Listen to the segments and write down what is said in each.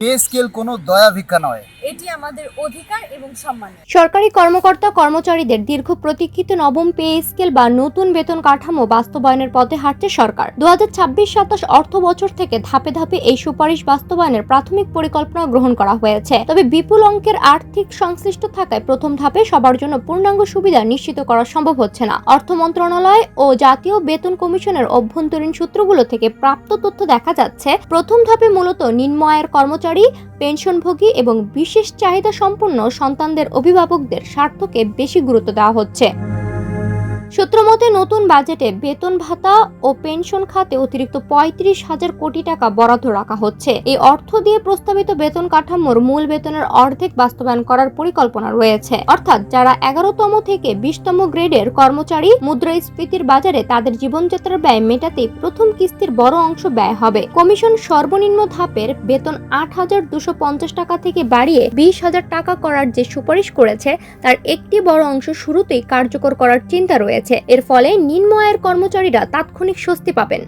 Pay scale কোনো দয়া ভিক্ষা নয়, এটি আমাদের অধিকার এবং সম্মান। সরকারি কর্মকর্তা কর্মচারীদের দীর্ঘ প্রতীক্ষিত নবম পে স্কেল বা নতুন বেতন কাঠামো বাস্তবায়নের পথে হাঁটছে সরকার। 2026-27 অর্থ বছর থেকে ধাপে ধাপে এই সুপারিশ বাস্তবায়নের প্রাথমিক পরিকল্পনা গ্রহণ করা হয়েছে। তবে বিপুল অঙ্কের আর্থিক সংশ্লিষ্ট থাকায় প্রথম ধাপে সবার জন্য পূর্ণাঙ্গ সুবিধা নিশ্চিত করা সম্ভব হচ্ছে না। অর্থ মন্ত্রণালয় ও জাতীয় বেতন কমিশনের অভ্যন্তরীণ সূত্রগুলো থেকে প্রাপ্ত তথ্য দেখা যাচ্ছে, প্রথম ধাপে মূলত নিম্ন আয়ের কর্মচারী, পেনশনভোগী এবং বিশেষ চাহিদা সম্পন্ন সন্তানদের অভিভাবকদের স্বার্থকে বেশি গুরুত্ব দেওয়া হচ্ছে। সূত্রমতে নতুন বাজেটে বেতন ভাতা ও পেনশন খাতে অতিরিক্ত 35,000 কোটি টাকা বরাদ্দ রাখা হচ্ছে। এই অর্থ দিয়ে প্রস্তাবিত বেতন কাঠামোর মূল বেতনের অর্ধেক বাস্তবায়ন করার পরিকল্পনা রয়েছে। অর্থাৎ যারা 11তম থেকে 20তম গ্রেডের কর্মচারী, মুদ্রাস্ফীতির বাজারে তাদের জীবনযাত্রার ব্যয় মেটাতে প্রথম কিস্তির বড় অংশ ব্যয় হবে। কমিশন সর্বনিম্ন ধাপের বেতন 8,250 টাকা থেকে বাড়িয়ে 20,000 টাকা করার যে সুপারিশ করেছে, তার একটি বড় অংশ শুরুতেই কার্যকর করার চিন্তা রয়েছে। এর ফলে নিম্ন আয়ের কর্মচারীরা তাৎক্ষণিক স্বস্তি পাবেন।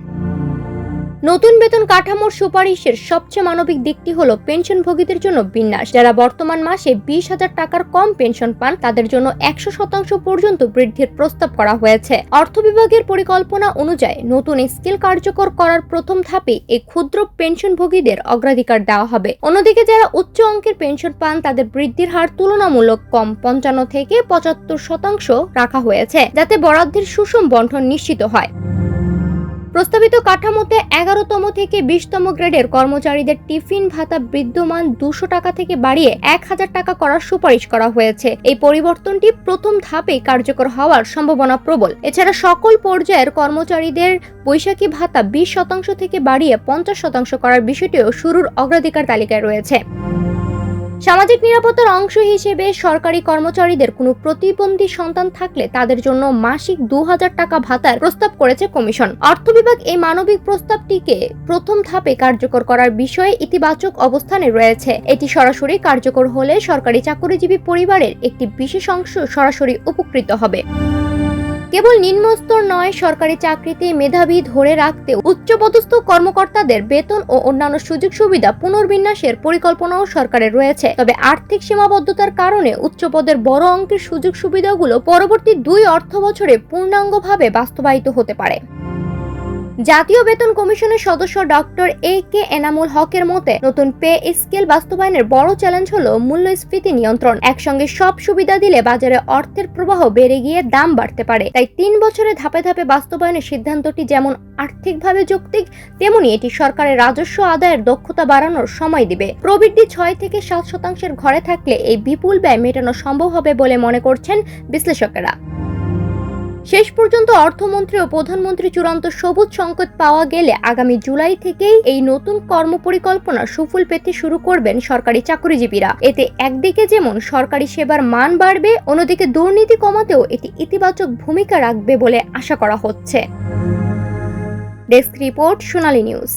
নতুন বেতন কাঠামোর সুপারিশের সবচেয়ে মানবিক দিকটি হলো পেনশনভোগীদের জন্য বিন্যাস। যারা বর্তমান মাসে 20,000 টাকার কম পেনশন পান, তাদের জন্য 100% পর্যন্ত বৃদ্ধির প্রস্তাব করা হয়েছে। অর্থ বিভাগের পরিকল্পনা অনুযায়ী নতুন স্কেল কার্যকর করার প্রথম ধাপে এই ক্ষুদ্র পেনশনভোগীদের অগ্রাধিকার দেওয়া হবে। অন্যদিকে যারা উচ্চ অঙ্কের পেনশন পান, তাদের বৃদ্ধির হার তুলনামূলক কম 55 থেকে 75% রাখা হয়েছে, যাতে বরাদ্দের সুষম বণ্টন নিশ্চিত হয়। প্রস্তাবিত কাঠামোতে 11তম থেকে 20তম গ্রেডের কর্মচারীদের টিফিন ভাতা বিদ্যমান 200 টাকা থেকে বাড়িয়ে 1,000 টাকা করার সুপারিশ করা হয়েছে। এই পরিবর্তনটি প্রথম ধাপেই কার্যকর হওয়ার সম্ভাবনা প্রবল। এছাড়া সকল পর্যায়ের কর্মচারীদের বৈশাখী ভাতা 20% থেকে বাড়িয়ে 50% করার বিষয়টিও শুরুর অগ্রাধিকার তালিকায় রয়েছে। সামাজিক নিরাপত্তার অংশ হিসেবে সরকারি কর্মচারীদের কোনো প্রতিবন্ধী সন্তান থাকলে তাদের জন্য মাসিক 2,000 টাকা ভাতার প্রস্তাব করেছে কমিশন। অর্থ বিভাগ এই মানবিক প্রস্তাবটিকে প্রথম ধাপে কার্যকর করার বিষয়ে ইতিবাচক অবস্থানে রয়েছে। এটি সরাসরি কার্যকর হলে সরকারি চাকরিজীবী পরিবারের একটি বিশেষ অংশ সরাসরি উপকৃত হবে। কেবল নিম্নস্তর নয়, সরকারি চাকরিতে মেধাবী ধরে রাখতে উচ্চপদস্থ কর্মকর্তাদের বেতন ও অন্যান্য সুযোগ সুবিধা পুনর্বিন্যাসের পরিকল্পনাও সরকারের রয়েছে। তবে আর্থিক সীমাবদ্ধতার কারণে উচ্চপদের বড় অঙ্কের সুযোগ সুবিধাগুলো পরবর্তী 2 অর্থ বছরে পূর্ণাঙ্গভাবে বাস্তবায়িত হতে পারে। জাতীয় বেতন কমিশনের সদস্য ডক্টর এ.কে এনামুল হকের মতে, নতুন পে স্কেল বাস্তবায়নের বড় চ্যালেঞ্জ হলো মূল্যস্ফীতি নিয়ন্ত্রণ। একসঙ্গে সব সুবিধা দিলে বাজারে অর্থের প্রবাহ বেড়ে গিয়ে দাম বাড়তে পারে। তাই 3 বছরে ধাপে ধাপে বাস্তবায়নের সিদ্ধান্তটি যেমন আর্থিকভাবে যৌক্তিক, তেমনি এটি সরকারের রাজস্ব আদায়ের দক্ষতা বাড়ানোর সময় দিবে। প্রবৃদ্ধি 6 থেকে 7% ঘরে থাকলে এই বিপুল ব্যয় মেটানো সম্ভব হবে বলে মনে করছেন বিশ্লেষকেরা। শেষ পর্যন্ত অর্থমন্ত্রী ও প্রধানমন্ত্রী চূড়ান্ত সবুজ সংকেত পাওয়া গেলে আগামী জুলাই থেকেই এই নতুন কর্মপরিকল্পনা সুফল পেতে শুরু করবেন সরকারি চাকরিজীবীরা। এতে একদিকে যেমন সরকারি সেবার মান বাড়বে, অন্যদিকে দুর্নীতি কমাতেও এটি ইতিবাচক ভূমিকা রাখবে বলে আশা করা হচ্ছে। ডেস্ক রিপোর্ট, সোনালী নিউজ।